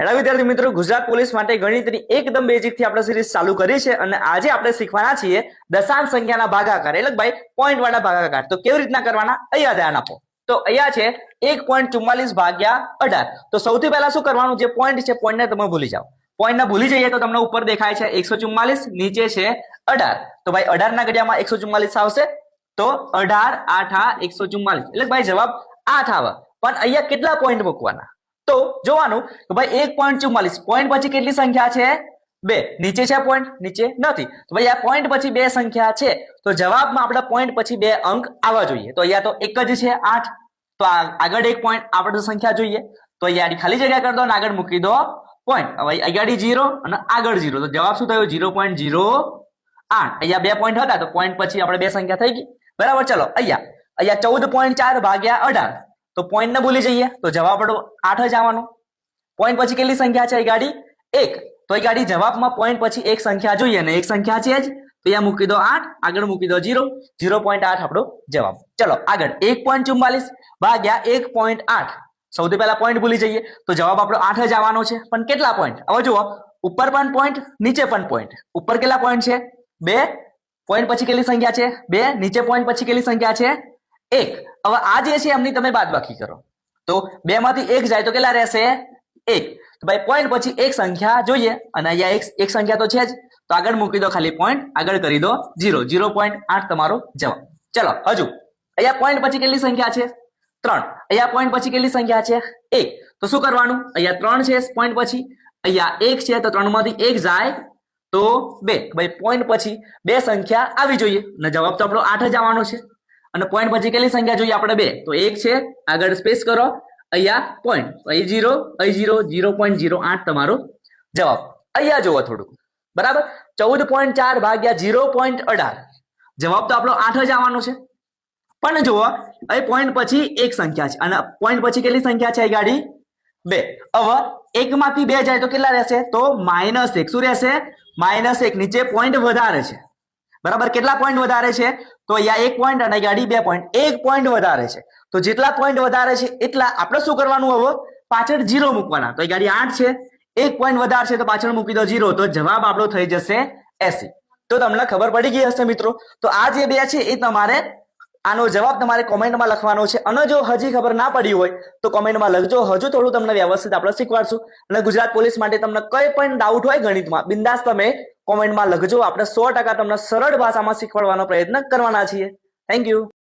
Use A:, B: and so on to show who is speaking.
A: Hello વિદ્યાર્થી મિત્રો, Gujarat police માટે ગણિતની એકદમ બેઝિક થી આપણે સિરીઝ ચાલુ કરી છે અને આજે આપણે શીખવાના છીએ દશાંશ સંખ્યાના ભાગાકાર, એટલે ભાઈ પોઈન્ટ વાળા ભાગાકાર. તો કેવી રીતના કરવાના અહીંયા ધ્યાન આપો. તો અહીંયા છે 1.44 ભાગ્યા 18. તો સૌથી પહેલા શું કરવાનું, જે પોઈન્ટ છે પોઈન્ટ ને તમે ભૂલી જાઓ. પોઈન્ટ ને ભૂલી જઈએ તો તમને ઉપર દેખાય છે 144, નીચે છે 18. તો ભાઈ 18 ના ઘડિયામાં 144 આવશે, તો 18 8 144, એટલે ભાઈ જવાબ 8 આવે. પણ અહીંયા કેટલા પોઈન્ટ મૂકવાના? તો જોવાનું કે ભાઈ 1.44 પોઈન્ટ પછી કેટલી સંખ્યા છે? 2. નીચે છે પોઈન્ટ? નીચે નથી. તો ભાઈ આ પોઈન્ટ પછી 2 સંખ્યા છે, તો જવાબમાં આપણે પોઈન્ટ પછી 2 અંક આવવા જોઈએ. તો અહીંયા તો એક જ છે 8, તો આગળ એક પોઈન્ટ આપણે સંખ્યા જોઈએ, તો અહીંયા ખાલી જગ્યા કરી દો અને આગળ મૂકી દો પોઈન્ટ. હવે આગળ 0 અને આગળ 0, તો જવાબ શું થયો? 0.08. અહીંયા 2 પોઈન્ટ હતા, તો પોઈન્ટ પછી આપણે 2 સંખ્યા થઈ ગઈ, બરાબર. ચલો અહીંયા 14.4 ભાગ્યા 18, તો પોઈન્ટ ને ભૂલી જઈએ તો જવાબ આપણો 8 જ આવવાનો. પોઈન્ટ પછી કેટલી સંખ્યા છે? ગાડી 1, તો એ ગાડી જવાબમાં પોઈન્ટ પછી એક સંખ્યા જોઈએ અને એક સંખ્યા છે જ, તો અહીંયા મૂકી દો 8, આગળ મૂકી દો 0, 0.8 આપણો જવાબ. ચલો આગળ 1.44 ભાગ્યા 1.8, સૌથી પહેલા પોઈન્ટ ભૂલી જઈએ તો જવાબ આપણો 8 જ આવવાનો છે. પણ કેટલા પોઈન્ટ? હવે જુઓ, ઉપર પણ પોઈન્ટ, નીચે પણ પોઈન્ટ. ઉપર કેટલા પોઈન્ટ છે? 2. પોઈન્ટ પછી કેટલી સંખ્યા છે? 2. નીચે પોઈન્ટ પછી કેટલી સંખ્યા છે? 1. હવે આ જે છે એમની તમે બાદબાકી કરો, તો 2 માંથી 1 જાય તો કેટલા રહેશે? 1. તો ભાઈ પોઈન્ટ પછી એક સંખ્યા જોઈએ અને અહીંયા એક સંખ્યા તો છે જ, તો આગળ મૂકી દો ખાલી પોઈન્ટ, આગળ કરી દો 0, 0.8 તમારો જવાબ. ચલો હજુ અહીંયા પોઈન્ટ પછી કેટલી સંખ્યા છે? 3. અહીંયા પોઈન્ટ પછી કેટલી સંખ્યા છે? 1. તો શું કરવાનું? અહીંયા 3 છે પોઈન્ટ પછી, અહીંયા 1 છે, તો 3 માંથી 1 જાય તો 2. ભાઈ પોઈન્ટ પછી 2 સંખ્યા આવી જોઈએ અને જવાબ તો આપણો 8 જ આવવાનો છે. અને પોઈન્ટ પછી કેટલી સંખ્યા જોઈએ આપણે? 2. તો 1 છે, આગળ સ્પેસ કરો, અહીંયા પોઈન્ટ, અહીં 0, અહીં 0, 0.08 તમારો જવાબ. અહીંયા જુઓ થોડુંક, બરાબર. 14.4 ભાગ્યા 0.18, જવાબ તો આપણો 8 જ આવવાનો છે. પણ જુઓ અહીં પોઈન્ટ પછી એક સંખ્યા છે અને પોઈન્ટ પછી કેટલી સંખ્યા છે? ગાડી 2. હવે 1 માંથી 2 જાય તો કેટલા રહેશે? તો -1. શું રહેશે? -1. નીચે પોઈન્ટ વધારે છે, બરાબર. કેટલા પોઈન્ટ વધારે છે? તો અહીંયા 1 પોઈન્ટ અને ગાડી 2 પોઈન્ટ, 1 પોઈન્ટ વધારે છે. તો જેટલા પોઈન્ટ વધારે છે એટલા આપણે શું કરવાનું? હવે પાછળ 0 મૂકવાના. તો ગાડી 8 છે, 1 પોઈન્ટ વધારે છે, તો પાછળ મૂકી દો 0, તો જવાબ આપણો થઈ જશે 80. તો તમને ખબર પડી ગઈ હશે મિત્રો. તો આ જે 2 છે એ તમારે આનો જવાબ તમારે કોમેન્ટમાં લખવાનો છે. અને જો હજી ખબર ના પડી હોય તો કોમેન્ટમાં લખજો, હજુ થોડું તમને વ્યવસ્થિત આપણે શીખવાડશું. અને ગુજરાત પોલીસ માટે તમને કઈ પણ ડાઉટ હોય ગણિતમાં, બિંદાસ તમે કોમેન્ટમાં લખજો. આપણે 100% તમને સરળ ભાષામાં શીખવાડવાનો પ્રયત્ન કરવાના છીએ. Thank you.